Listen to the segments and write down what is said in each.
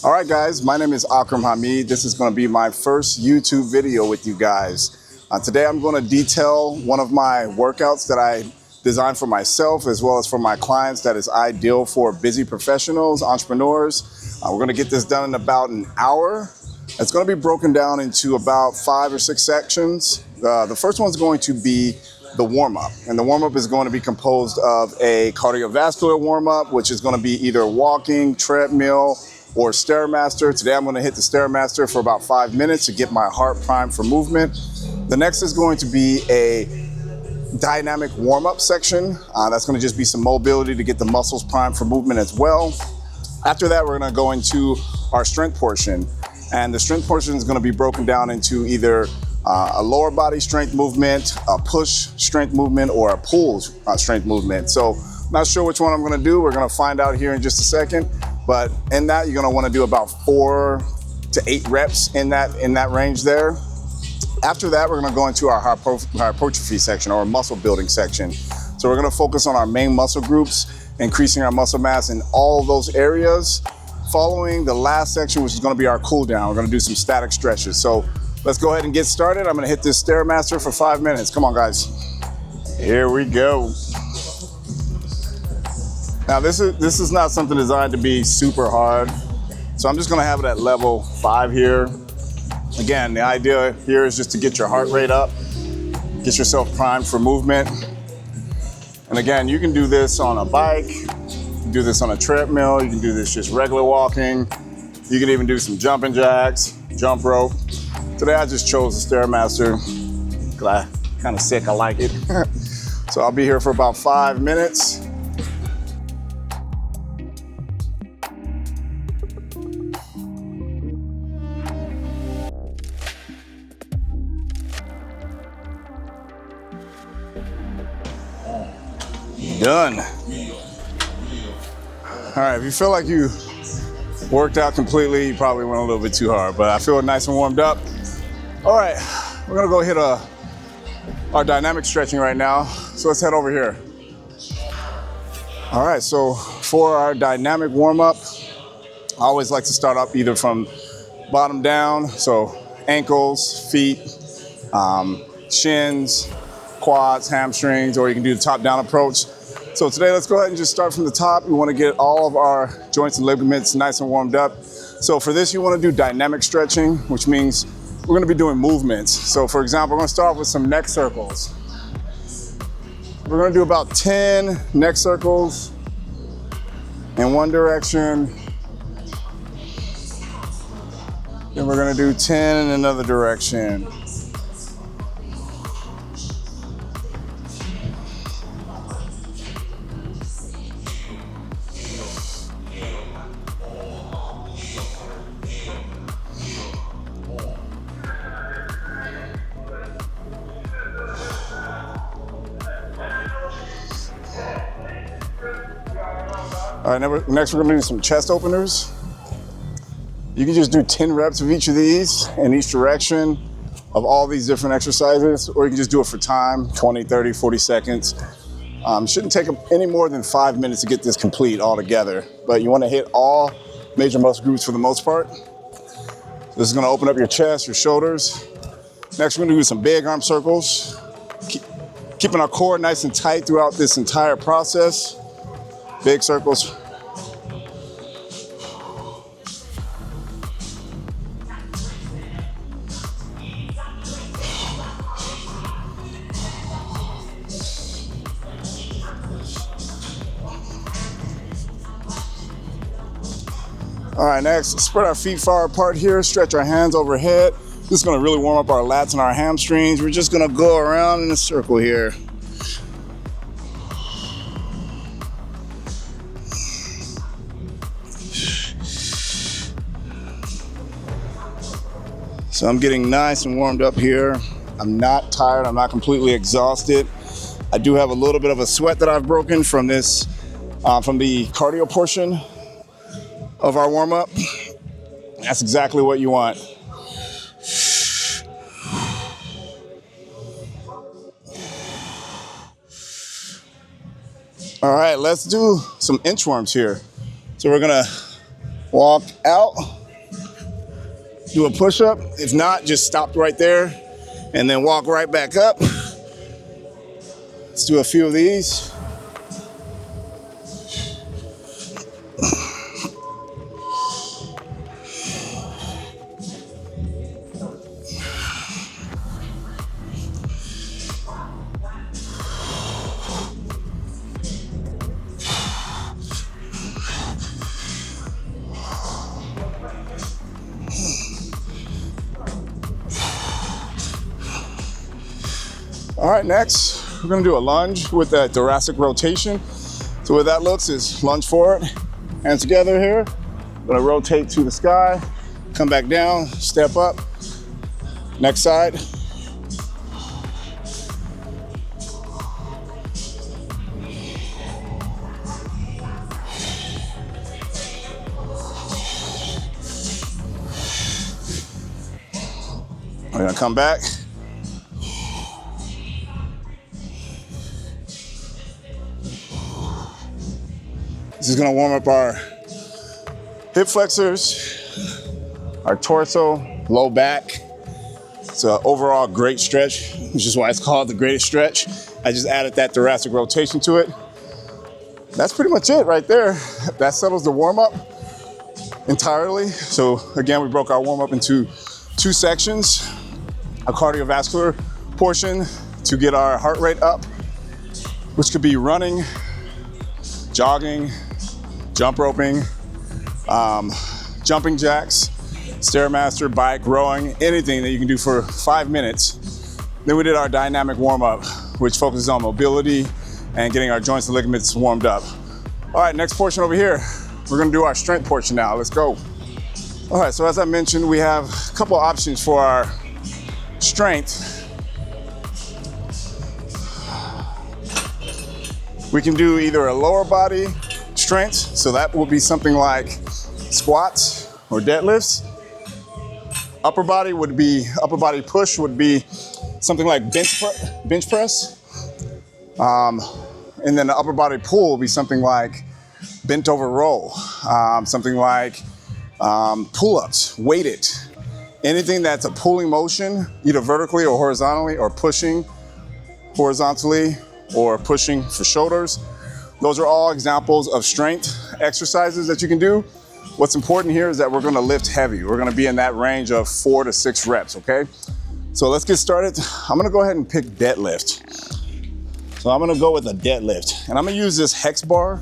All right, guys, my name is Akram Hameed. This is going to be my first YouTube video with you guys. Today I'm going to detail one of my workouts that I designed for myself as well as for my clients that is ideal for busy professionals, entrepreneurs. We're going to get this done in about an hour. It's going to be broken down into about 5 or 6 sections. The first one is going to be the warm-up, and the warm-up is going to be composed of a cardiovascular warm-up, which is going to be either walking, treadmill, or StairMaster. Today I'm going to hit the StairMaster for about 5 minutes to get my heart primed for movement. The next is going to be a dynamic warm-up section. That's going to just be some mobility to get the muscles primed for movement as well. After that, we're going to go into our strength portion. And the strength portion is going to be broken down into either a lower body strength movement, a push strength movement, or a pull strength movement. So I'm not sure which one I'm going to do. We're going to find out here in just a second. But in that, you're going to want to do about 4 to 8 reps in that range there. After that, we're going to go into our hypertrophy section, or muscle building section. So we're going to focus on our main muscle groups, increasing our muscle mass in all those areas. Following the last section, which is going to be our cool down, we're going to do some static stretches. So let's go ahead and get started. I'm going to hit this StairMaster for 5 minutes. Come on, guys. Here we go. Now this is not something designed to be super hard. So I'm just going to have it at level 5 here. Again, the idea here is just to get your heart rate up, get yourself primed for movement. And again, you can do this on a bike, you can do this on a treadmill, you can do this just regular walking. You can even do some jumping jacks, jump rope. Today I just chose the StairMaster because I'm kind of sick, I like it. So I'll be here for about 5 minutes. Done. All right, if you feel like you worked out completely, you probably went a little bit too hard, but I feel nice and warmed up. All right, we're gonna go hit our dynamic stretching right now. So let's head over here. All right, so for our dynamic warm-up, I always like to start up either from bottom down, so ankles, feet, shins, quads, hamstrings, or you can do the top-down approach. So today, let's go ahead and just start from the top. We want to get all of our joints and ligaments nice and warmed up. So for this, you want to do dynamic stretching, which means we're going to be doing movements. So for example, we're going to start with some neck circles. We're going to do about 10 neck circles in one direction. Then we're going to do 10 in another direction. All right, next we're gonna do some chest openers. You can just do 10 reps of each of these in each direction of all these different exercises, or you can just do it for time, 20, 30, 40 seconds. Shouldn't take any more than 5 minutes to get this complete all together, but you wanna hit all major muscle groups for the most part. This is gonna open up your chest, your shoulders. Next, we're gonna do some big arm circles, keeping our core nice and tight throughout this entire process. Big circles. All right, next, spread our feet far apart here, stretch our hands overhead. This is gonna really warm up our lats and our hamstrings. We're just gonna go around in a circle here. So I'm getting nice and warmed up here. I'm not tired, I'm not completely exhausted. I do have a little bit of a sweat that I've broken from this, from the cardio portion of our warm-up. That's exactly what you want. All right, let's do some inchworms here. So we're gonna walk out, do a push-up. If not, just stop right there and then walk right back up. Let's do a few of these. All right, next, we're gonna do a lunge with that thoracic rotation. So what that looks is lunge forward, hands together here. I'm gonna rotate to the sky, come back down, step up. Next side. We're gonna come back. This is gonna warm up our hip flexors, our torso, low back. It's an overall great stretch, which is why it's called the greatest stretch. I just added that thoracic rotation to it. That's pretty much it right there. That settles the warm up entirely. So again, we broke our warm up into 2 sections, a cardiovascular portion to get our heart rate up, which could be running, jogging, jump roping, jumping jacks, StairMaster, bike, rowing, anything that you can do for 5 minutes. Then we did our dynamic warm-up, which focuses on mobility and getting our joints and ligaments warmed up. All right, next portion over here. We're gonna do our strength portion now. Let's go. All right, so as I mentioned, we have a couple options for our strength. We can do either a lower body strength, so that will be something like squats or deadlifts. Upper body push would be something like bench press. And then the upper body pull will be something like bent over row, something like pull-ups, weighted. Anything that's a pulling motion, either vertically or horizontally, or pushing horizontally or pushing for shoulders. Those are all examples of strength exercises that you can do. What's important here is that we're gonna lift heavy. We're gonna be in that range of 4 to 6 reps, okay? So let's get started. I'm gonna go ahead and pick deadlift. So I'm gonna go with a deadlift, and I'm gonna use this hex bar.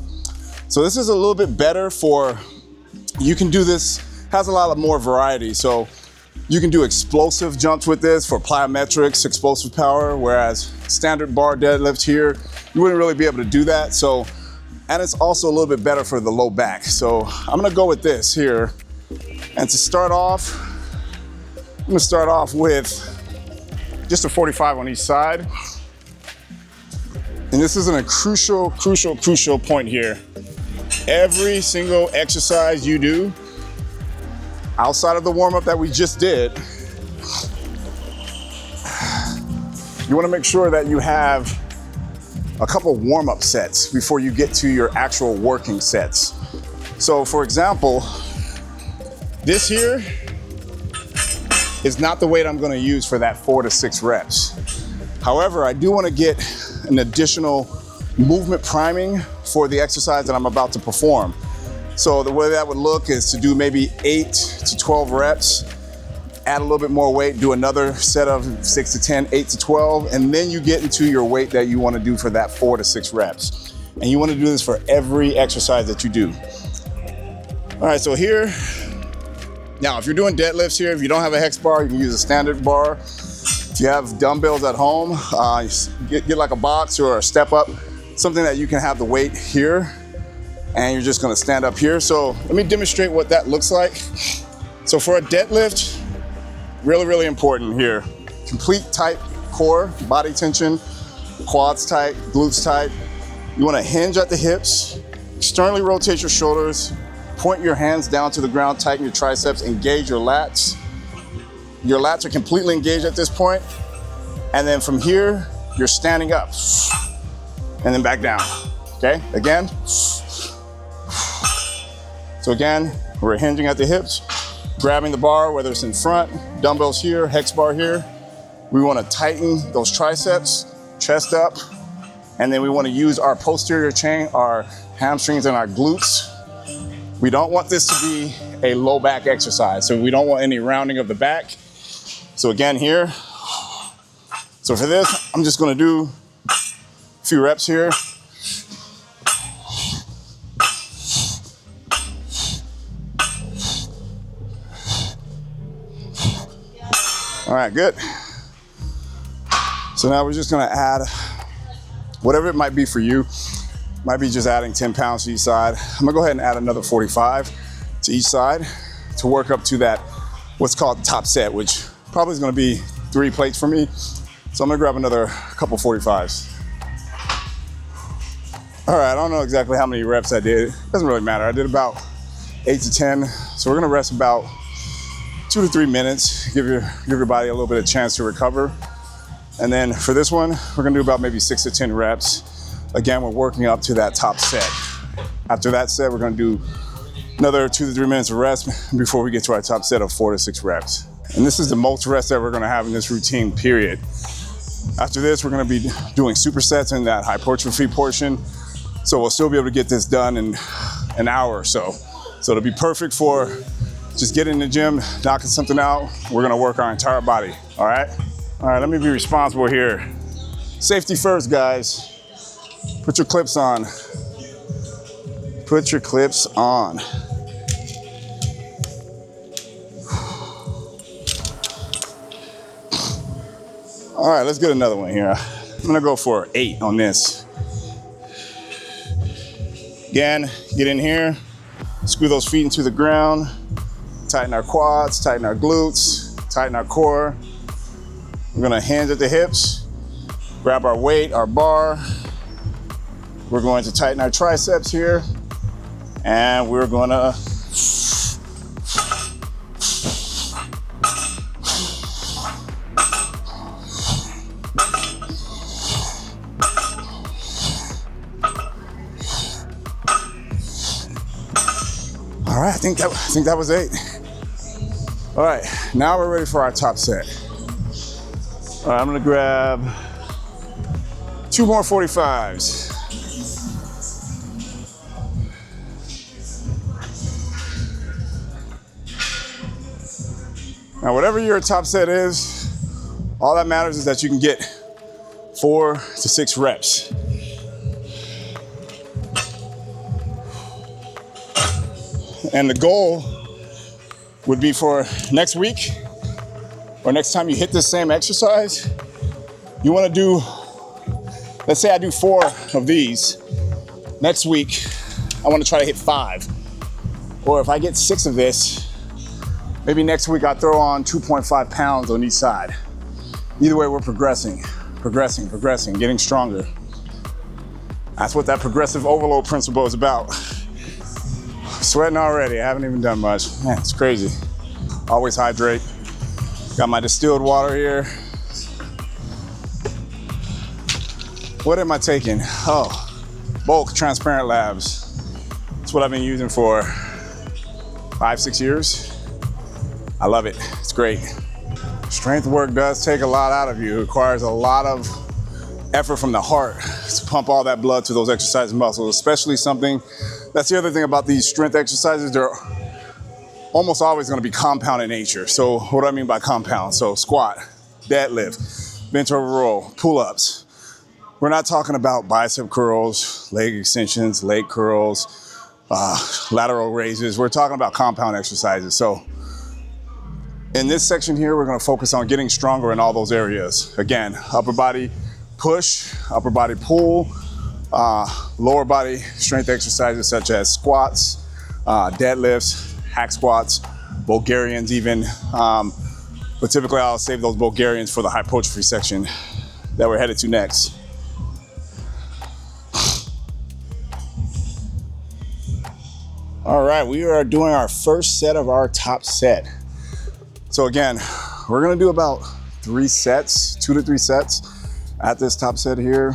So this is a little bit better for, you can do this, has a lot of more variety. So you can do explosive jumps with this for plyometrics, explosive power, whereas standard bar deadlift here, you wouldn't really be able to do that. So, and it's also a little bit better for the low back. So I'm gonna go with this here. And to start off, I'm gonna start off with just a 45 on each side. And this is a crucial point here. Every single exercise you do, outside of the warm-up that we just did, you wanna make sure that you have a couple warm-up sets before you get to your actual working sets. So for example, this here is not the weight I'm gonna use for that 4 to 6 reps. However, I do wanna get an additional movement priming for the exercise that I'm about to perform. So the way that would look is to do maybe 8 to 12 reps, add a little bit more weight, do another set of 6 to 10, 8 to 12, and then you get into your weight that you wanna do for that 4 to 6 reps. And you wanna do this for every exercise that you do. All right, so here, now if you're doing deadlifts here, if you don't have a hex bar, you can use a standard bar. If you have dumbbells at home, get like a box or a step up, something that you can have the weight here, and you're just gonna stand up here. So let me demonstrate what that looks like. So for a deadlift, really important here. Complete tight core, body tension, quads tight, glutes tight. You wanna hinge at the hips, externally rotate your shoulders, point your hands down to the ground, tighten your triceps, engage your lats. Your lats are completely engaged at this point. And then from here, you're standing up. And then back down, okay? Again. So again, We're hinging at the hips, grabbing the bar, whether it's in front, dumbbells here, hex bar here. We want to tighten those triceps, chest up, and then we want to use our posterior chain, our hamstrings and our glutes. We don't want this to be a low back exercise, so we don't want any rounding of the back. So again here, so for this, I'm just going to do a few reps here. All right, good. So now we're just gonna add whatever it might be for you. Might be just adding 10 pounds to each side. I'm gonna go ahead and add another 45 to each side to work up to that, what's called top set, which probably is gonna be 3 plates for me. So I'm gonna grab another couple 45s. All right, I don't know exactly how many reps I did. It doesn't really matter. I did about 8 to 10. So we're gonna rest about 2 to 3 minutes, give your body a little bit of chance to recover. And then for this one, we're gonna do about maybe 6 to 10 reps. Again, we're working up to that top set. After that set, we're gonna do another 2 to 3 minutes of rest before we get to our top set of 4 to 6 reps. And this is the most rest that we're gonna have in this routine, period. After this, we're gonna be doing supersets in that hypertrophy portion. So we'll still be able to get this done in an hour or so. So it'll be perfect for just getting in the gym, knocking something out. We're gonna work our entire body, all right? All right, let me be responsible here. Safety first, guys. Put your clips on. Put your clips on. All right, let's get another one here. I'm gonna go for 8 on this. Again, get in here, screw those feet into the ground, tighten our quads, tighten our glutes, tighten our core. We're gonna hinge at the hips, grab our weight, our bar. We're going to tighten our triceps here, and we're gonna all right, I think that was 8. All right, now we're ready for our top set. All right, I'm gonna grab 2 more 45s. Now, whatever your top set is, all that matters is that you can get 4 to 6 reps. And the goal would be for next week or next time you hit this same exercise, you wanna do, let's say I do 4 of these. Next week, I wanna try to hit 5. Or if I get 6 of this, maybe next week I throw on 2.5 pounds on each side. Either way, we're progressing, getting stronger. That's what that progressive overload principle is about. Sweating already, I haven't even done much. Man, it's crazy. Always hydrate. Got my distilled water here. What am I taking? Oh, Bulk Transparent Labs. That's what I've been using for 5, 6 years. I love it, it's great. Strength work does take a lot out of you. It requires a lot of effort from the heart to pump all that blood to those exercise muscles, especially something. That's the other thing about these strength exercises, they're almost always gonna be compound in nature. So what do I mean by compound? So squat, deadlift, bench over row, pull-ups. We're not talking about bicep curls, leg extensions, leg curls, lateral raises. We're talking about compound exercises. So in this section here, we're gonna focus on getting stronger in all those areas. Again, upper body push, upper body pull, lower body strength exercises such as squats, deadlifts, hack squats, Bulgarians even. But typically I'll save those Bulgarians for the hypertrophy section that we're headed to next. All right, we are doing our first set of our top set. So again, we're gonna do about 3 sets, 2 to 3 sets at this top set here.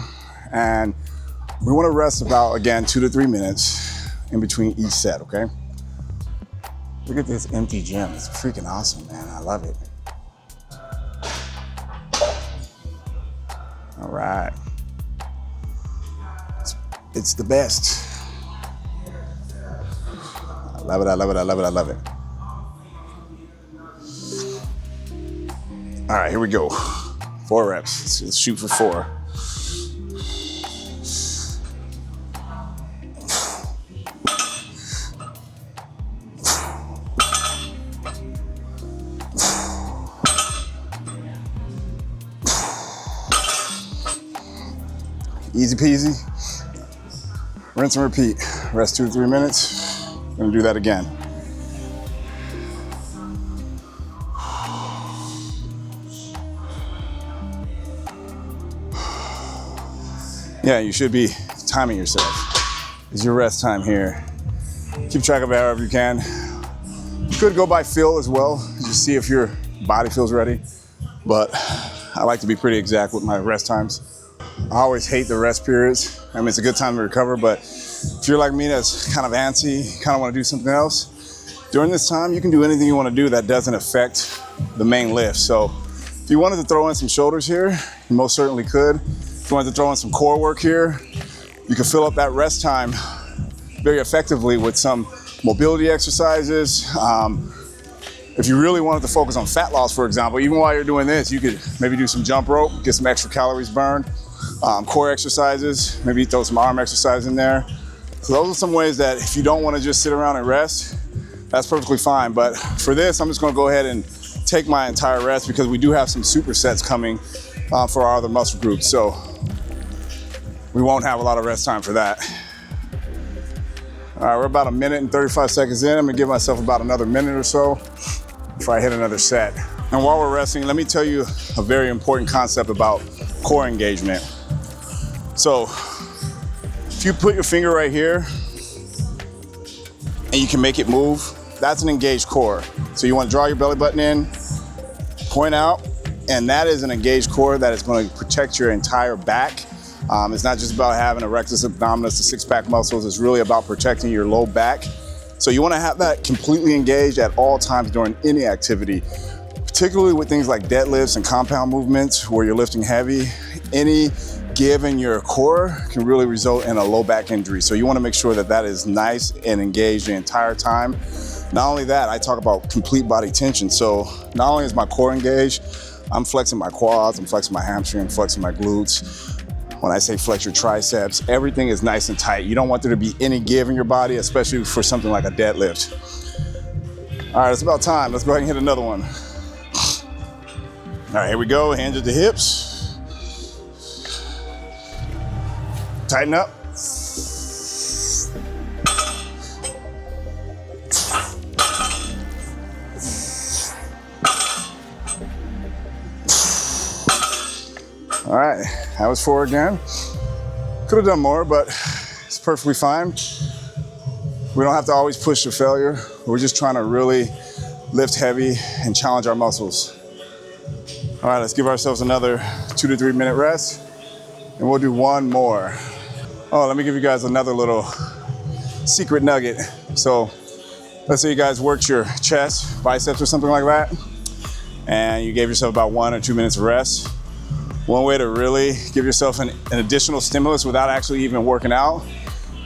And we wanna rest about, again, 2 to 3 minutes in between each set, okay? Look at this empty gym. It's freaking awesome, man. I love it. All right. It's the best. I love it, I love it, I love it, I love it. All right, here we go. 4 reps. Let's shoot for 4. Easy peasy. Rinse and repeat. Rest 2 to 3 minutes. Gonna do that again. Yeah, you should be timing yourself. It's your rest time here. Keep track of it however you can. You could go by feel as well, just see if your body feels ready. But I like to be pretty exact with my rest times. I always hate the rest periods. I mean, it's a good time to recover, but if you're like me that's kind of antsy, kind of want to do something else, during this time, you can do anything you want to do that doesn't affect the main lift. So if you wanted to throw in some shoulders here, you most certainly could. If you wanted to throw in some core work here, you can fill up that rest time very effectively with some mobility exercises. If you really wanted to focus on fat loss, for example, even while you're doing this, you could maybe do some jump rope, get some extra calories burned. Core exercises, maybe throw some arm exercise in there. So those are some ways that if you don't want to just sit around and rest, that's perfectly fine. But for this, I'm just going to go ahead and take my entire rest because we do have some supersets coming for our other muscle groups. So we won't have a lot of rest time for that. All right, we're about 1 minute and 35 seconds in. I'm gonna give myself about another minute or so before I hit another set. And while we're resting, let me tell you a very important concept about core engagement. So if you put your finger right here and you can make it move, that's an engaged core. So you want to draw your belly button in, point out, and that is an engaged core that is going to protect your entire back. It's not just about having a rectus abdominis, the six-pack muscles. It's really about protecting your low back. So you want to have that completely engaged at all times during any activity, particularly with things like deadlifts and compound movements where you're lifting heavy. Any give in your core can really result in a low back injury. So you want to make sure that that is nice and engaged the entire time. Not only that, I talk about complete body tension. So not only is my core engaged, I'm flexing my quads, I'm flexing my hamstring, flexing my glutes. When I say flex your triceps, everything is nice and tight. You don't want there to be any give in your body, especially for something like a deadlift. All right, it's about time. Let's go ahead and hit another one. All right, here we go. Hands at the hips. Tighten up. All right, that was 4 again. Could have done more, but it's perfectly fine. We don't have to always push to failure. We're just trying to really lift heavy and challenge our muscles. All right, let's give ourselves another 2 to 3 minute rest, and we'll do one more. Oh, let me give you guys another little secret nugget. So let's say you guys worked your chest, biceps or something like that, and you gave yourself about 1 or 2 minutes of rest. One way to really give yourself an additional stimulus without actually even working out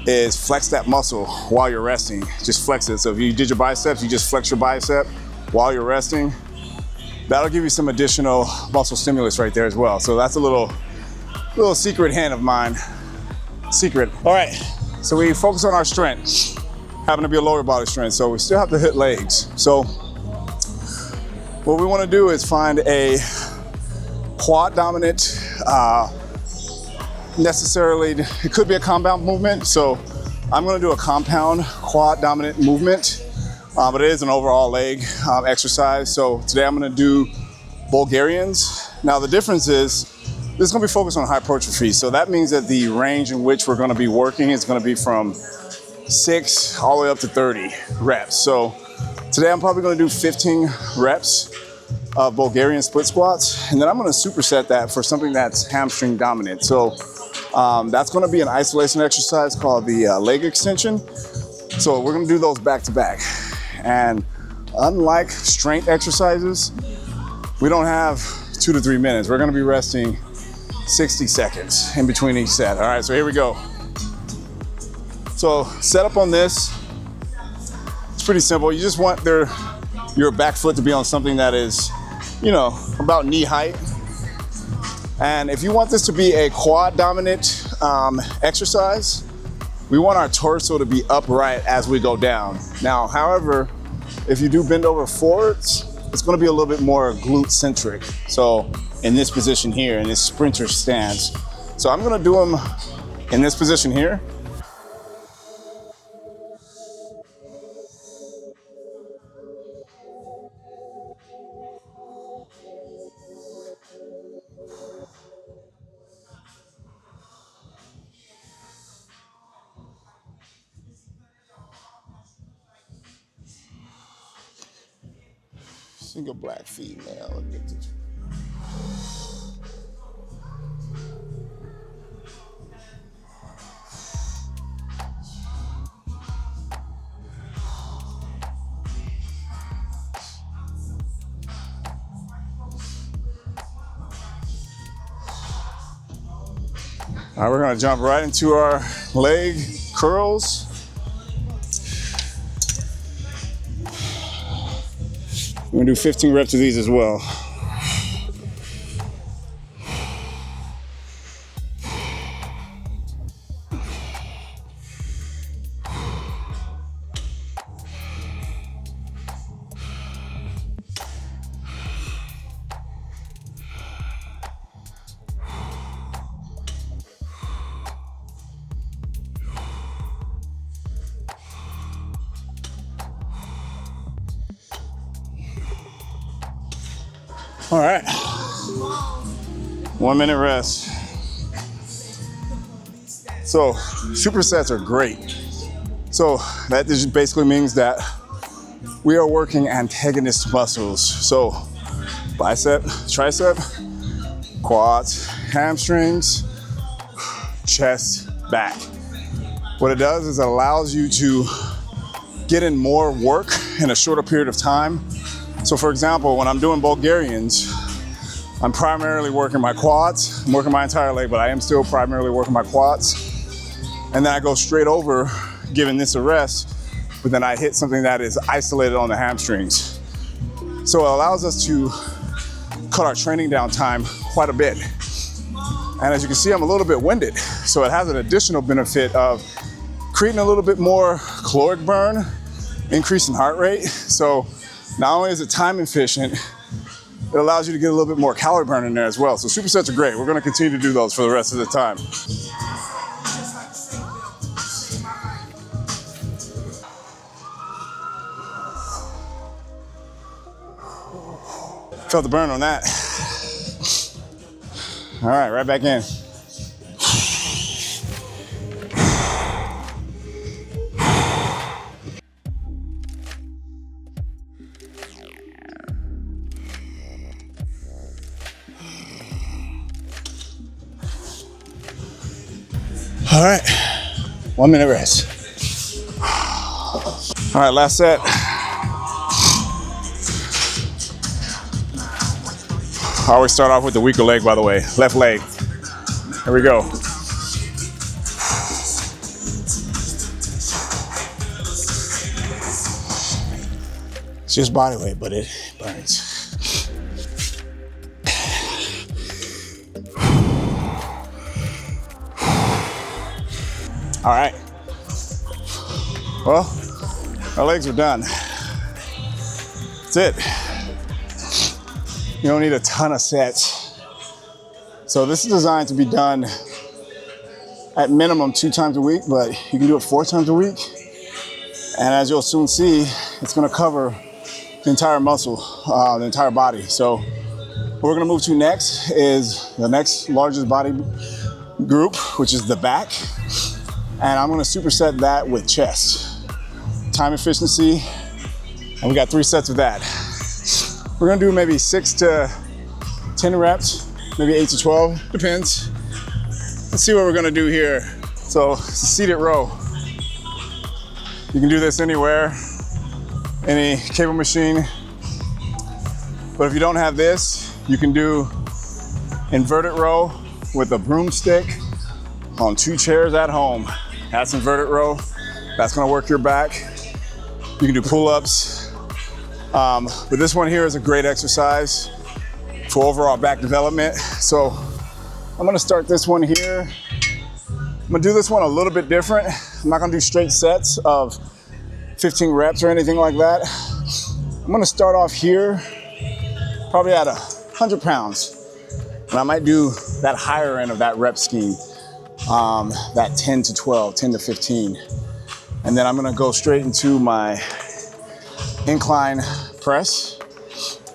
is flex that muscle while you're resting. Just flex it. So if you did your biceps, you just flex your bicep while you're resting. That'll give you some additional muscle stimulus right there as well. So that's a little secret hint of mine. Secret. All right, so we focus on our strength. Happen to be a lower body strength, so we still have to hit legs. So what we want to do is find a quad dominant, necessarily, it could be a compound movement. So I'm going to do a compound quad dominant movement, but it is an overall leg exercise. So today I'm going to do Bulgarians. Now the difference is this is going to be focused on hypertrophy. So that means that the range in which we're going to be working is going to be from 6 all the way up to 30 reps. So today I'm probably going to do 15 reps of Bulgarian split squats, and then I'm going to superset that for something that's hamstring dominant. So that's going to be an isolation exercise called the leg extension. So we're going to do those back to back. And unlike strength exercises, we don't have 2 to 3 minutes. We're gonna be resting 60 seconds in between each set. All right, so here we go. So set up on this, it's pretty simple. You just want your back foot to be on something that is, you know, about knee height. And if you want this to be a quad dominant exercise, we want our torso to be upright as we go down. Now, however, if you do bend over forwards, it's gonna be a little bit more glute centric. So in this position here, in this sprinter stance. So I'm gonna do them in this position here. Single black female. All right, we're gonna jump right into our leg curls. We're gonna do 15 reps of these as well. All right, 1 minute rest. So supersets are great. So that just basically means that we are working antagonist muscles. So bicep, tricep, quads, hamstrings, chest, back. What it does is it allows you to get in more work in a shorter period of time. So for example, when I'm doing Bulgarians, I'm primarily working my quads. I'm working my entire leg, but I am still primarily working my quads. And then I go straight over, giving this a rest, but then I hit something that is isolated on the hamstrings. So it allows us to cut our training down time quite a bit. And as you can see, I'm a little bit winded. So it has an additional benefit of creating a little bit more caloric burn, increasing heart rate. So not only is it time efficient, it allows you to get a little bit more calorie burn in there as well. So supersets are great. We're gonna continue to do those for the rest of the time. Felt the burn on that. All right, right back in. All right, 1 minute rest. All right, last set. I always start off with the weaker leg, by the way, left leg. Here we go. It's just body weight, but it burns. All right. Well, our legs are done. That's it. You don't need a ton of sets. So this is designed to be done at minimum 2 times a week, but you can do it 4 times a week. And as you'll soon see, it's gonna cover the entire muscle, the entire body. So what we're gonna move to next is the next largest body group, which is the back. And I'm gonna superset that with chest. Time efficiency, and we got 3 sets of that. We're gonna do maybe 6 to 10 reps, maybe 8 to 12, depends. Let's see what we're gonna do here. So it's a seated row. You can do this anywhere. any cable machine. But if you don't have this, you can do inverted row with a broomstick on 2 chairs at home. That's inverted row. That's gonna work your back. You can do pull-ups. But this one here is a great exercise for overall back development. So I'm gonna start this one here. I'm gonna do this one a little bit different. I'm not gonna do straight sets of 15 reps or anything like that. I'm gonna start off here, probably at 100 pounds. And I might do that higher end of that rep scheme, that 10 to 12, 10 to 15. And then I'm gonna go straight into my incline press.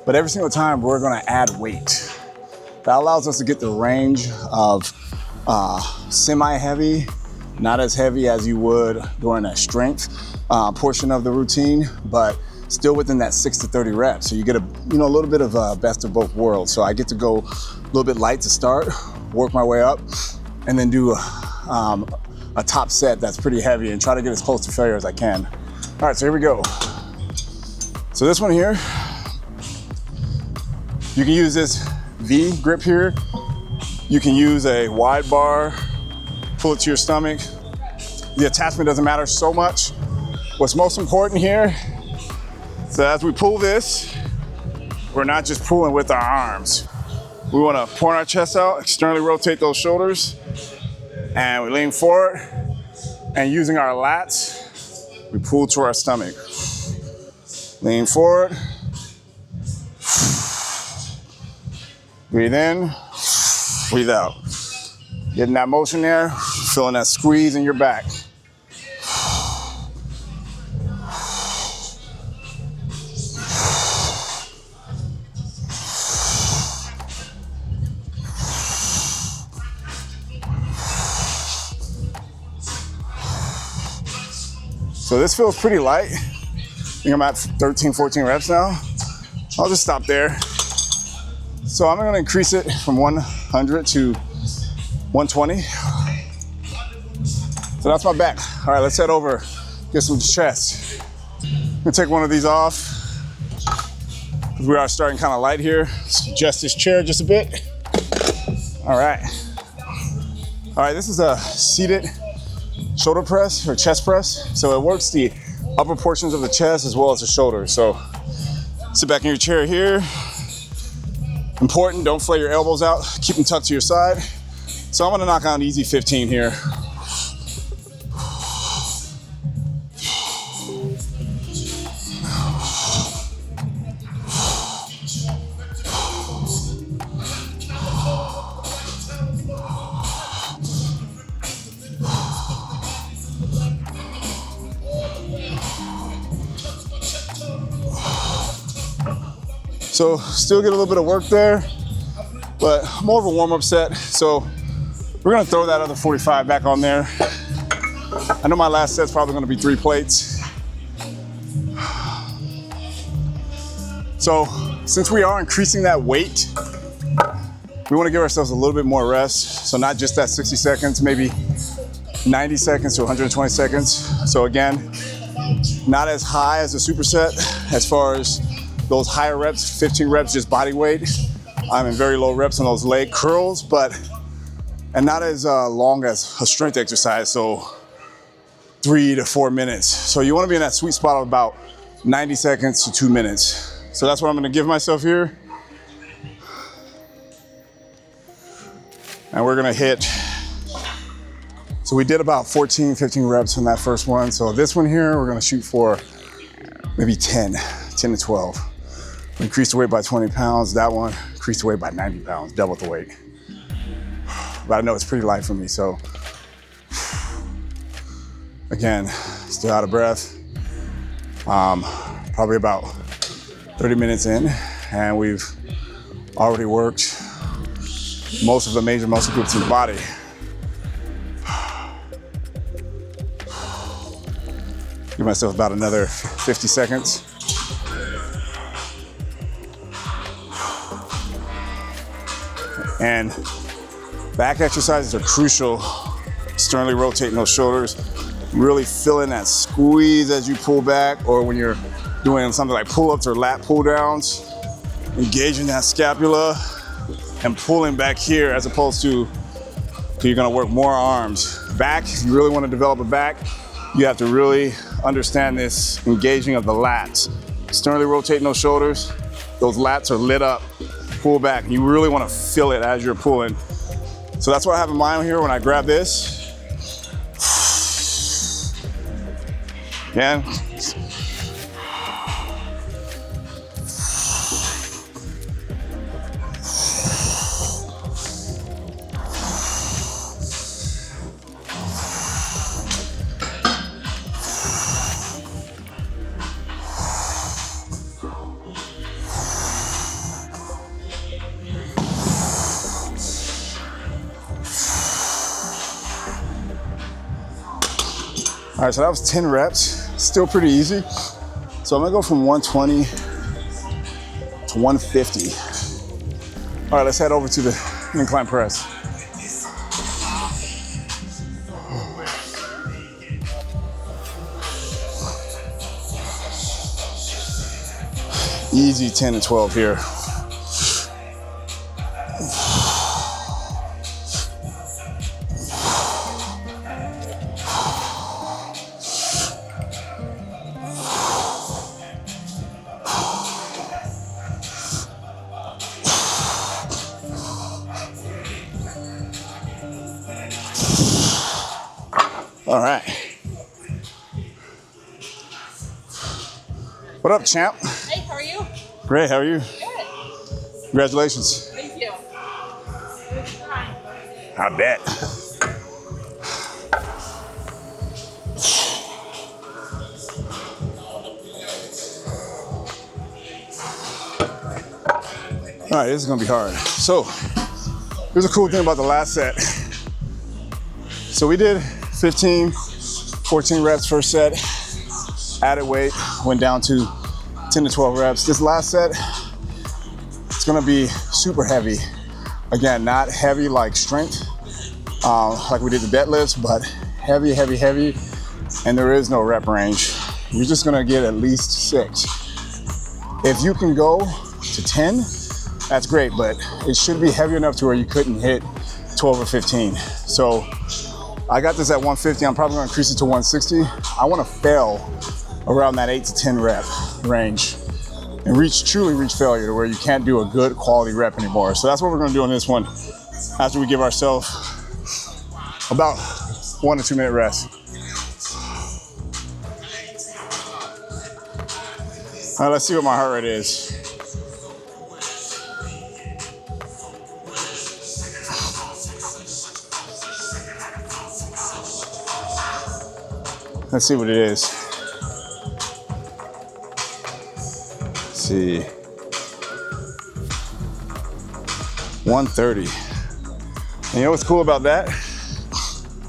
But every single time we're gonna add weight. That allows us to get the range of semi-heavy, not as heavy as you would during a strength portion of the routine, but still within that 6 to 30 reps. So you get a little bit of a best of both worlds. So I get to go a little bit light to start, work my way up, and then do a top set that's pretty heavy and try to get as close to failure as I can. All right, so here we go. So this one here, you can use this V grip here. You can use a wide bar, pull it to your stomach. The attachment doesn't matter so much. What's most important here, so as we pull this, we're not just pulling with our arms. We wanna point our chest out, externally rotate those shoulders, and we lean forward, and using our lats, we pull to our stomach. Lean forward, breathe in, breathe out. Getting that motion there, feeling that squeeze in your back. So this feels pretty light. I think I'm at 13, 14 reps now. I'll just stop there. So I'm gonna increase it from 100 to 120. So that's my back. All right, let's head over, get some chest. I'm gonna take one of these off. We are starting kind of light here. Let's adjust this chair just a bit. All right. All right, this is a seated shoulder press or chest press. So it works the upper portions of the chest as well as the shoulders. So sit back in your chair here. Important, don't flare your elbows out. Keep them tucked to your side. So I'm gonna knock out an easy 15 here. So still get a little bit of work there, but more of a warm-up set. So we're gonna throw that other 45 back on there. I know my last set's probably gonna be 3 plates. So since we are increasing that weight, we wanna give ourselves a little bit more rest. So not just that 60 seconds, maybe 90 seconds to 120 seconds. So again, not as high as a superset as far as those higher reps, 15 reps, just body weight. I'm in very low reps on those leg curls, and not as long as a strength exercise, so 3 to 4 minutes. So you wanna be in that sweet spot of about 90 seconds to 2 minutes. So that's what I'm gonna give myself here. And we're gonna hit, so we did about 14, 15 reps on that first one. So this one here, we're gonna shoot for maybe 10 to 12. We increased the weight by 20 pounds. That one increased the weight by 90 pounds, double the weight. But I know it's pretty light for me, so. Again, still out of breath. Probably about 30 minutes in, and we've already worked most of the major muscle groups in the body. Give myself about another 50 seconds. And back exercises are crucial. Externally rotating those shoulders, really feeling that squeeze as you pull back, or when you're doing something like pull-ups or lat pull-downs, engaging that scapula and pulling back here as opposed to you're gonna work more arms. Back, if you really wanna develop a back, you have to really understand this engaging of the lats. Externally rotating those shoulders, those lats are lit up, pull back. You really wanna feel it as you're pulling. So that's what I have in mind here when I grab this. Again. All right, so that was 10 reps, still pretty easy. So I'm gonna go from 120 to 150. All right, let's head over to the incline press. Easy 10 to 12 here. All right. What up, champ? Hey, how are you? Great, how are you? Good. Congratulations. Thank you. I bet. All right, this is gonna be hard. So, here's a cool thing about the last set. So we did 15, 14 reps first set, added weight, went down to 10 to 12 reps. This last set, it's gonna be super heavy. Again, not heavy like strength, like we did the deadlifts, but heavy, heavy, heavy, and there is no rep range. You're just gonna get at least 6. If you can go to 10, that's great, but it should be heavy enough to where you couldn't hit 12 or 15. So I got this at 150, I'm probably gonna increase it to 160. I wanna fail around that 8 to 10 rep range and truly reach failure to where you can't do a good quality rep anymore. So that's what we're gonna do on this one after we give ourselves about 1 to 2 minute rest. All right, let's see what my heart rate is. Let's see what it is. Let's see. 130. And you know what's cool about that?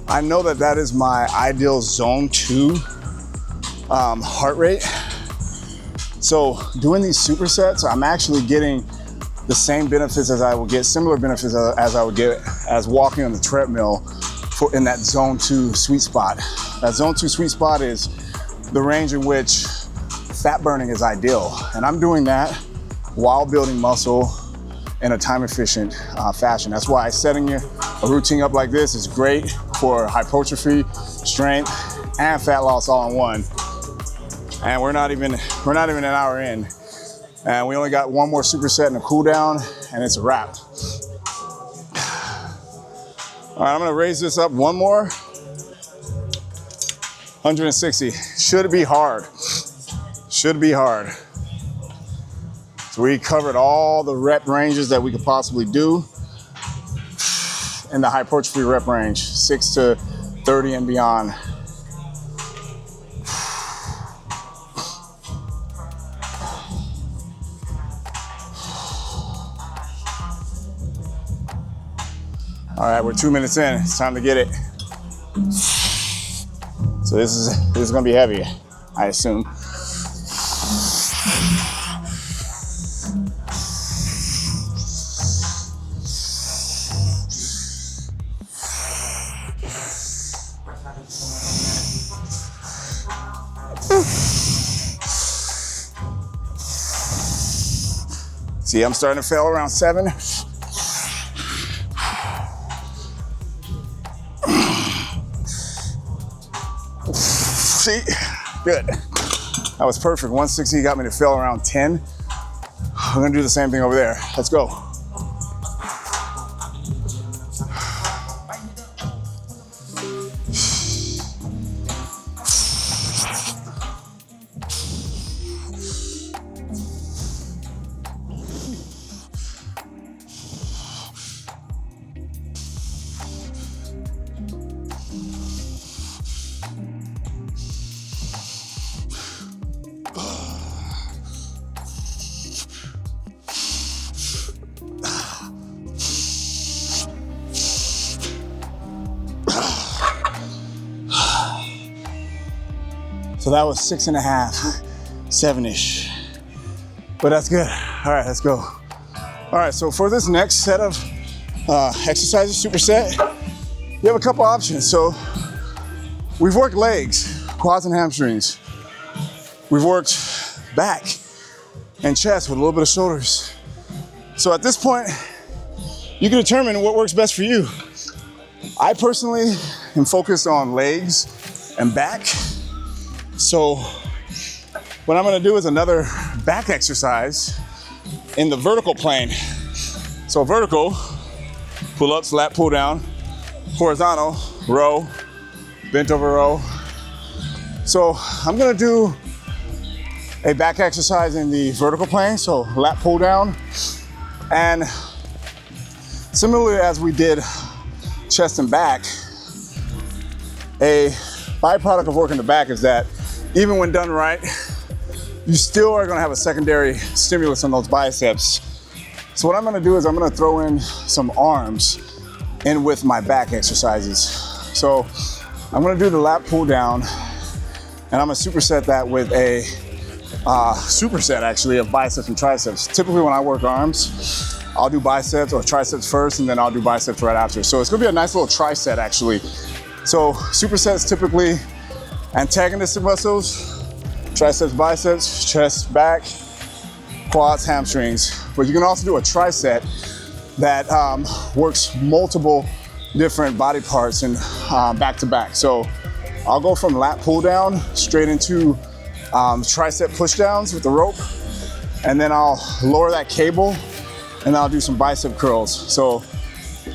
I know that that is my ideal zone 2 heart rate. So doing these supersets, I'm actually getting the same benefits as I would get, similar benefits as I would get as walking on the treadmill in that zone 2 sweet spot. That zone 2 sweet spot is the range in which fat burning is ideal. And I'm doing that while building muscle in a time efficient fashion. That's why setting a routine up like this is great for hypertrophy, strength, and fat loss all in one. And we're not even an hour in. And we only got one more superset and a cool down, and it's a wrap. All right, I'm gonna raise this up one more. 160, should be hard. Should be hard. So we covered all the rep ranges that we could possibly do in the hypertrophy rep range, 6 to 30 and beyond. All right, we're 2 minutes in. It's time to get it. So this is gonna be heavy, I assume. See, I'm starting to fail around 7. See, good. That was perfect. 160 got me to fail around 10. We're gonna do the same thing over there. Let's go. So that was 6.5, 7-ish, but that's good. All right, let's go. All right, so for this next set of exercises, superset, you have a couple options. So we've worked legs, quads and hamstrings. We've worked back and chest with a little bit of shoulders. So at this point, you can determine what works best for you. I personally am focused on legs and back. So what I'm gonna do is another back exercise in the vertical plane. So vertical, pull-ups, lat pull down, horizontal, row, bent over row. So I'm gonna do a back exercise in the vertical plane, so lat pull down. And similarly as we did chest and back, a byproduct of working the back is that even when done right, you still are gonna have a secondary stimulus on those biceps. So what I'm gonna do is I'm gonna throw in some arms in with my back exercises. So I'm gonna do the lat pull down, and I'm gonna superset that with a superset actually of biceps and triceps. Typically when I work arms, I'll do biceps or triceps first, and then I'll do biceps right after. So it's gonna be a nice little tricep actually. So supersets typically antagonistic muscles, triceps, biceps, chest, back, quads, hamstrings. But you can also do a tricep that works multiple different body parts and back to back. So I'll go from lat pull down straight into tricep push downs with the rope, and then I'll lower that cable and I'll do some bicep curls. So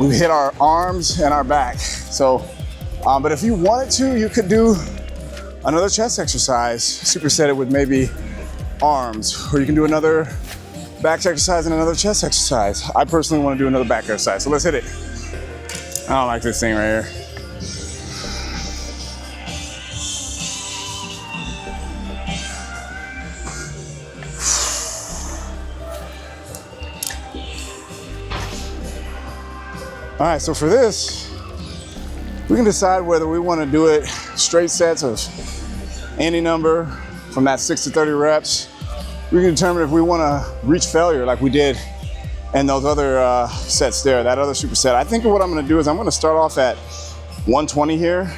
we hit our arms and our back. So, but if you wanted to, you could do another chest exercise, superset it with maybe arms, or you can do another back exercise and another chest exercise. I personally want to do another back exercise, so let's hit it. I don't like this thing right here. All right, so for this, we can decide whether we want to do it straight sets of any number from that 6 to 30 reps. We can determine if we want to reach failure like we did in those other sets there, that other superset. I think what I'm going to do is I'm going to start off at 120 here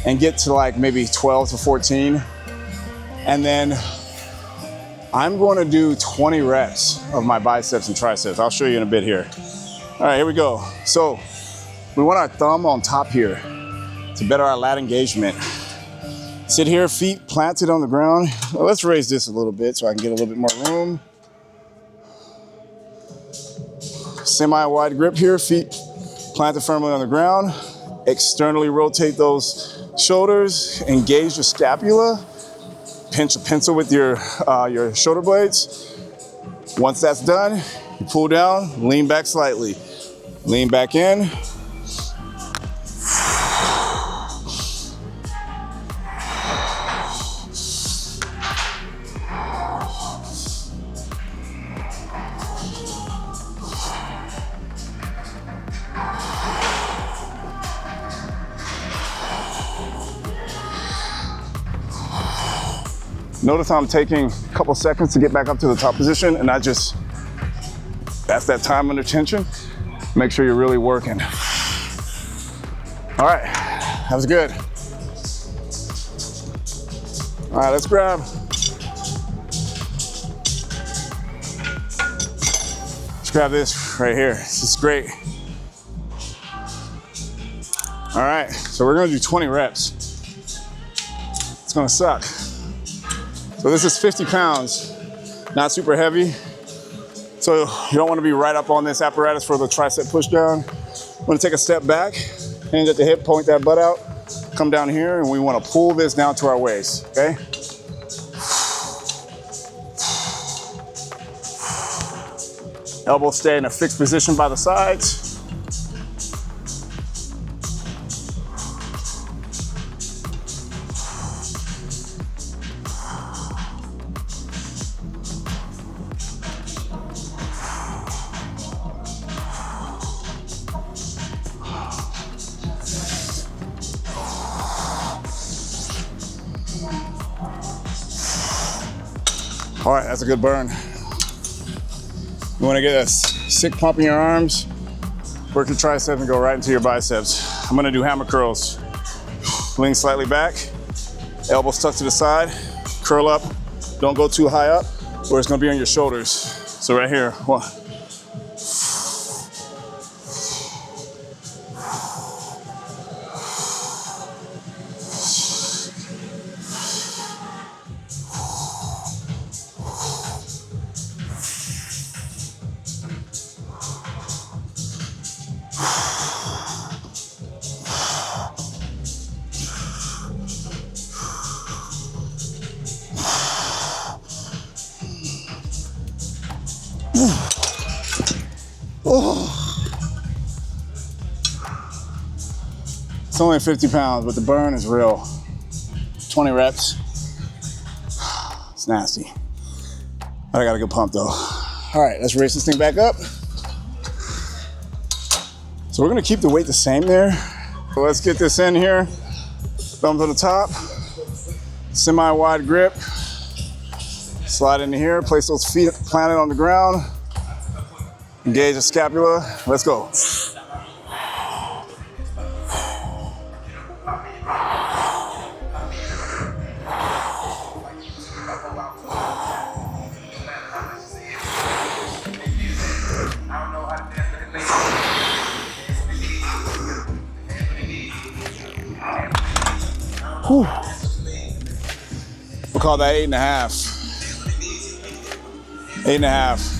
and get to like maybe 12 to 14. And then I'm going to do 20 reps of my biceps and triceps. I'll show you in a bit here. All right, here we go. So we want our thumb on top here to better our lat engagement. Sit here, feet planted on the ground. Well, let's raise this a little bit so I can get a little bit more room. Semi-wide grip here, feet planted firmly on the ground. Externally rotate those shoulders, engage your scapula. Pinch a pencil with your shoulder blades. Once that's done, you pull down, lean back slightly. Lean back in. Notice how I'm taking a couple seconds to get back up to the top position, and that's that time under tension. Make sure you're really working. All right, that was good. All right, let's grab Let's grab this right here. This is great. All right, so we're gonna do 20 reps. It's gonna suck. So this is 50 pounds, not super heavy. So you don't wanna be right up on this apparatus for the tricep push down. I'm gonna take a step back, hands at the hip, point that butt out, come down here, and we wanna pull this down to our waist, okay? Elbows stay in a fixed position by the sides. All right, that's a good burn. You wanna get a sick pump in your arms, work your triceps and go right into your biceps. I'm gonna do hammer curls. Lean slightly back, elbows tucked to the side, curl up. Don't go too high up or it's gonna be on your shoulders. So right here, 1. It's only 50 pounds, but the burn is real. 20 reps. It's nasty. But I got a good pump though. All right, let's raise this thing back up. So we're gonna keep the weight the same there. So let's get this in here. Thumb to the top. Semi-wide grip. Slide into here, place those feet planted on the ground. Engage the scapula. Let's go. Whew. We'll call that 8.5. 8.5.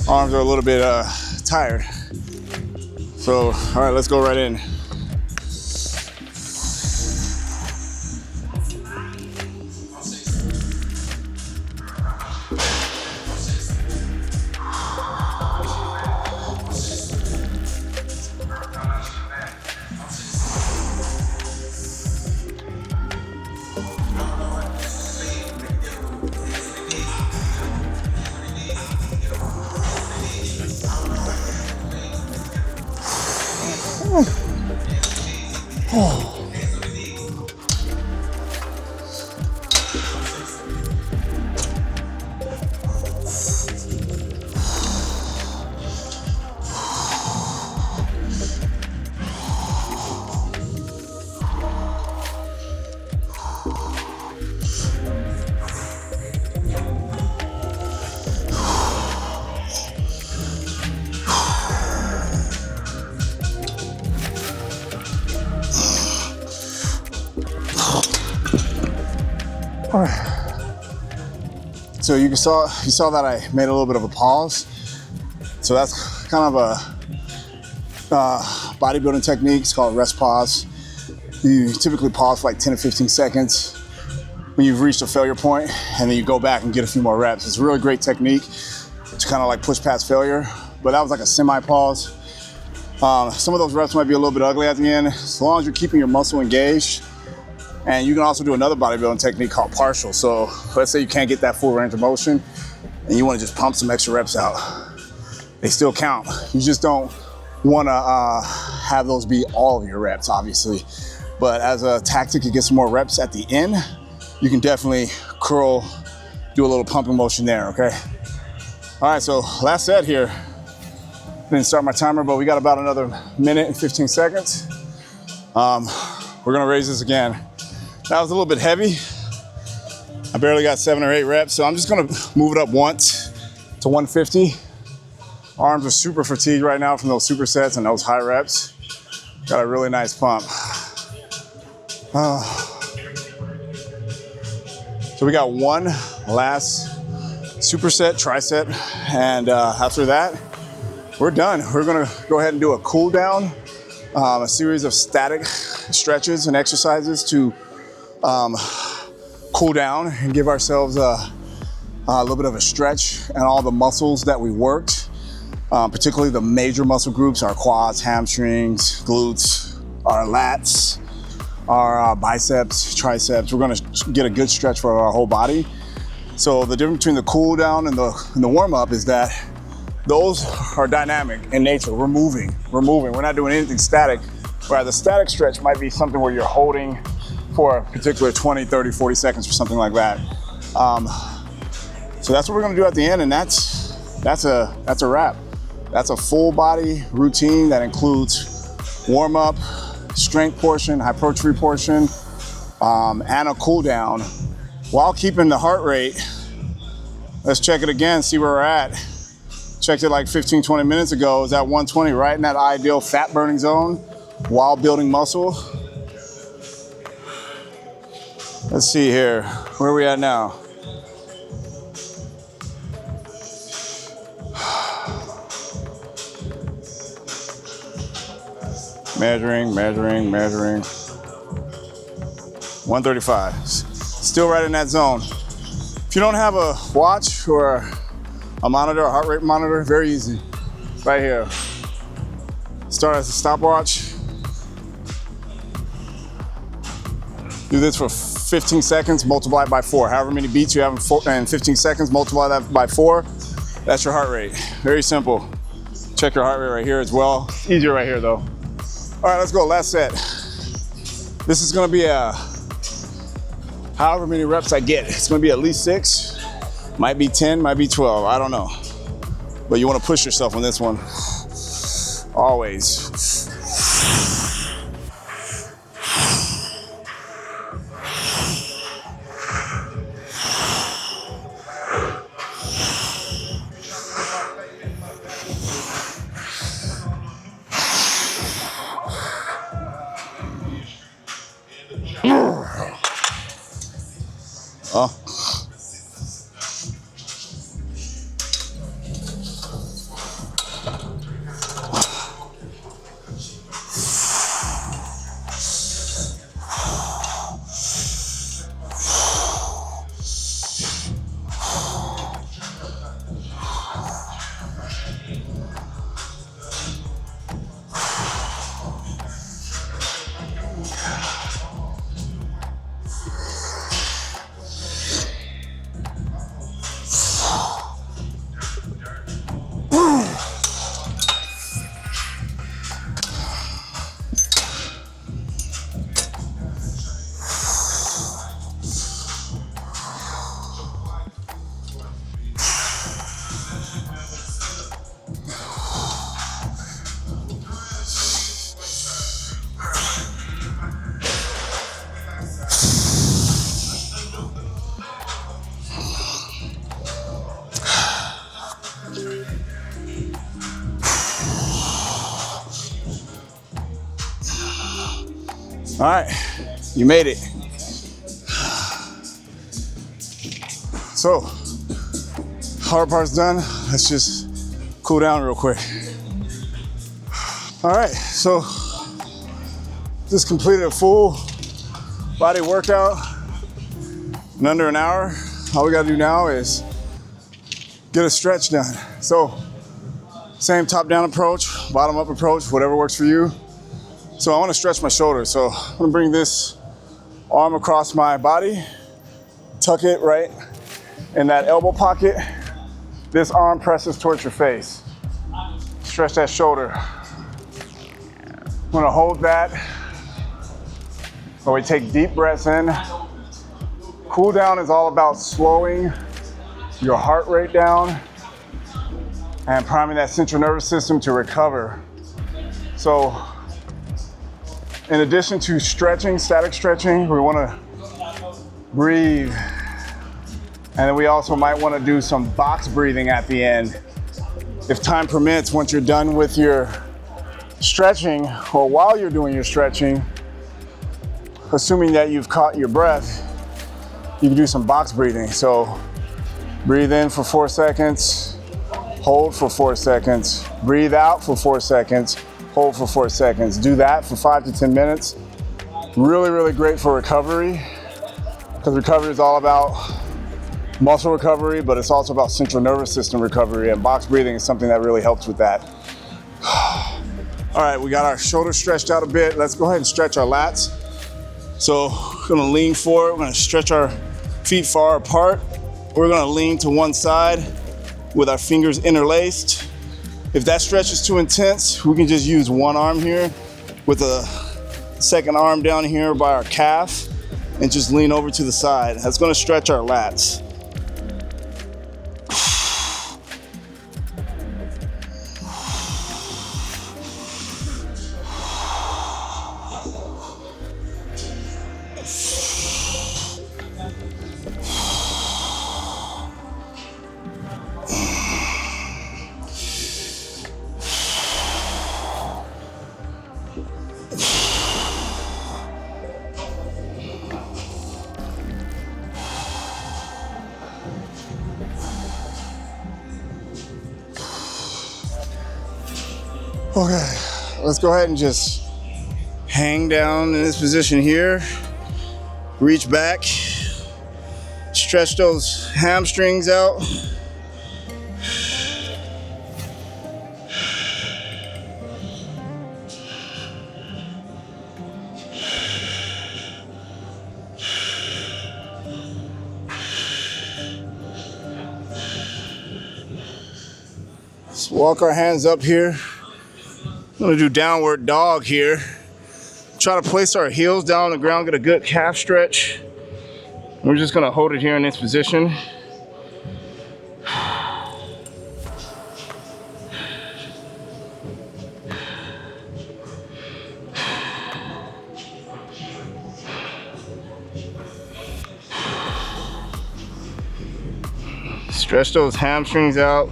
Arms are a little bit tired. So, all right, let's go right in. All right. So you saw that I made a little bit of a pause. So that's kind of a bodybuilding technique. It's called rest pause. You typically pause for like 10 to 15 seconds when you've reached a failure point, and then you go back and get a few more reps. It's a really great technique to kind of like push past failure. But that was like a semi-pause. Some of those reps might be a little bit ugly at the end. As long as you're keeping your muscle engaged. And you can also do another bodybuilding technique called partial. So let's say you can't get that full range of motion and you want to just pump some extra reps out. They still count. You just don't want to have those be all of your reps, obviously. But as a tactic to get some more reps at the end, you can definitely curl, do a little pumping motion there, okay? All right, so last set here. Didn't start my timer, but we got about another minute and 15 seconds. We're gonna raise this again. That was a little bit heavy. I barely got 7 or 8 reps, so I'm just gonna move it up once to 150. Arms are super fatigued right now from those supersets and those high reps. Got a really nice pump. So we got one last superset, tricep, and after that, we're done. We're gonna go ahead and do a cool down, a series of static stretches and exercises to cool down and give ourselves a little bit of a stretch and all the muscles that we worked, particularly the major muscle groups, our quads, hamstrings, glutes, our lats, our biceps, triceps. We're gonna get a good stretch for our whole body. So the difference between the cool down and the warm up is that those are dynamic in nature. We're moving. We're not doing anything static. Where the static stretch might be something where you're holding for a particular 20, 30, 40 seconds or something like that. So that's what we're gonna do at the end, and that's a wrap. That's a full body routine that includes warm up, strength portion, hypertrophy portion, and a cool down while keeping the heart rate. Let's check it again, see where we're at. Checked it like 15, 20 minutes ago. It was at 120, right in that ideal fat burning zone while building muscle. Let's see here, where are we at now? Measuring. 135, still right in that zone. If you don't have a watch or a monitor, a heart rate monitor, very easy, right here. Start as a stopwatch. Do this for 15 seconds, multiply it by 4. However many beats you have in 15 seconds, multiply that by 4. That's your heart rate. Very simple. Check your heart rate right here as well. Easier right here though. All right, let's go, last set. This is gonna be however many reps I get. It's gonna be at least 6, might be 10, might be 12, I don't know. But you wanna push yourself on this one, always. Oh. All right, you made it. So, hard part's done. Let's just cool down real quick. All right, so just completed a full body workout in under an hour. All we gotta do now is get a stretch done. So, same top-down approach, bottom-up approach, whatever works for you. So I want to stretch my shoulders. So I'm going to bring this arm across my body, tuck it right in that elbow pocket. This arm presses towards your face. Stretch that shoulder. I'm going to hold that while we take deep breaths in. Cool down is all about slowing your heart rate down and priming that central nervous system to recover. So in addition to stretching, static stretching, we want to breathe And then we also might want to do some box breathing at the end. If time permits, once you're done with your stretching, or while you're doing your stretching, assuming that you've caught your breath, you can do some box breathing. So breathe in for 4 seconds, hold for 4 seconds, breathe out for 4 seconds, hold for 4 seconds. Do that for 5 to 10 minutes. Really, really great for recovery, because recovery is all about muscle recovery, but it's also about central nervous system recovery, and box breathing is something that really helps with that. All right, we got our shoulders stretched out a bit. Let's go ahead and stretch our lats. So we're gonna lean forward, we're gonna stretch our feet far apart. We're gonna lean to one side with our fingers interlaced. If that stretch is too intense, we can just use one arm here with a second arm down here by our calf and just lean over to the side. That's gonna stretch our lats. Okay, let's go ahead and just hang down in this position here. Reach back, stretch those hamstrings out. Let's walk our hands up here. I'm gonna do downward dog here. Try to place our heels down on the ground, get a good calf stretch. We're just gonna hold it here in this position. Stretch those hamstrings out.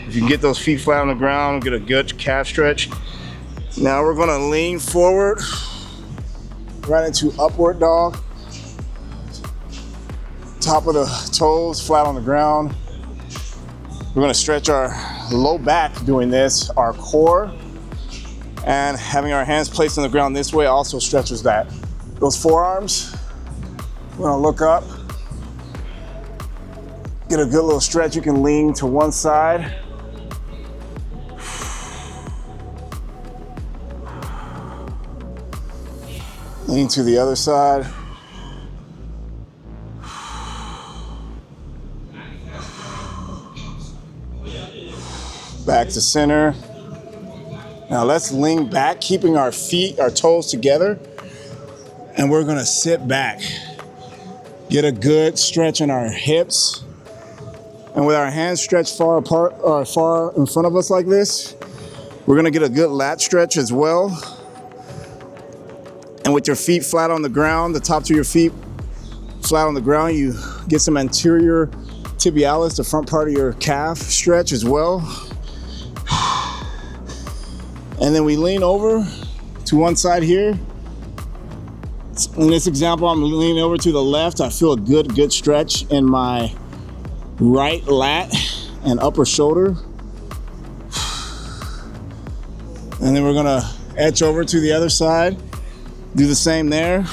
If you can get those feet flat on the ground, get a good calf stretch. Now we're gonna lean forward, right into upward dog. Top of the toes flat on the ground. We're gonna stretch our low back doing this, our core, and having our hands placed on the ground this way also stretches that. Those forearms, we're gonna look up, get a good little stretch. You can lean to one side. Lean to the other side. Back to center. Now let's lean back, keeping our feet, our toes together. And we're gonna sit back. Get a good stretch in our hips. And with our hands stretched far apart or far in front of us like this, we're gonna get a good lat stretch as well. And with your feet flat on the ground, the tops of your feet flat on the ground, you get some anterior tibialis, the front part of your calf stretch as well. And then we lean over to one side here. In this example, I'm leaning over to the left. I feel a good stretch in my right lat and upper shoulder. And then we're gonna edge over to the other side. Do the same there.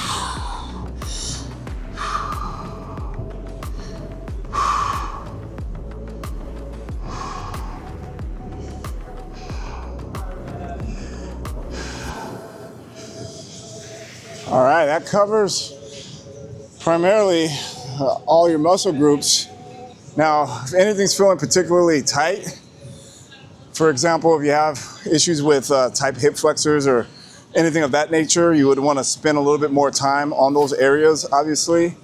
All right, that covers primarily all your muscle groups. Now, if anything's feeling particularly tight, for example, if you have issues with tight hip flexors or anything of that nature, you would want to spend a little bit more time on those areas, obviously.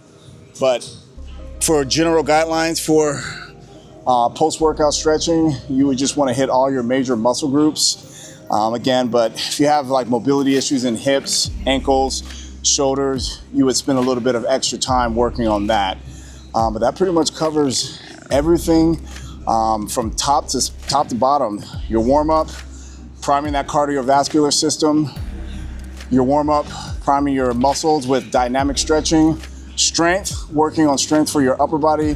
But for general guidelines for post-workout stretching, you would just want to hit all your major muscle groups. Again, but if you have like mobility issues in hips, ankles, shoulders, you would spend a little bit of extra time working on that. But that pretty much covers everything from top to bottom. Your warm-up, priming that cardiovascular system. Your warm-up, priming your muscles with dynamic stretching. Strength, working on strength for your upper body,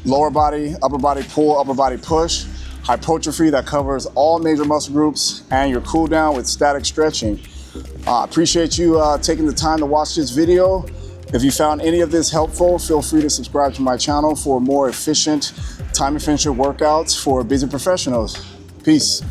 lower body, upper body pull, upper body push. Hypertrophy, that covers all major muscle groups, and your cool down with static stretching. Appreciate you taking the time to watch this video. If you found any of this helpful, feel free to subscribe to my channel for more efficient, time-efficient workouts for busy professionals. Peace.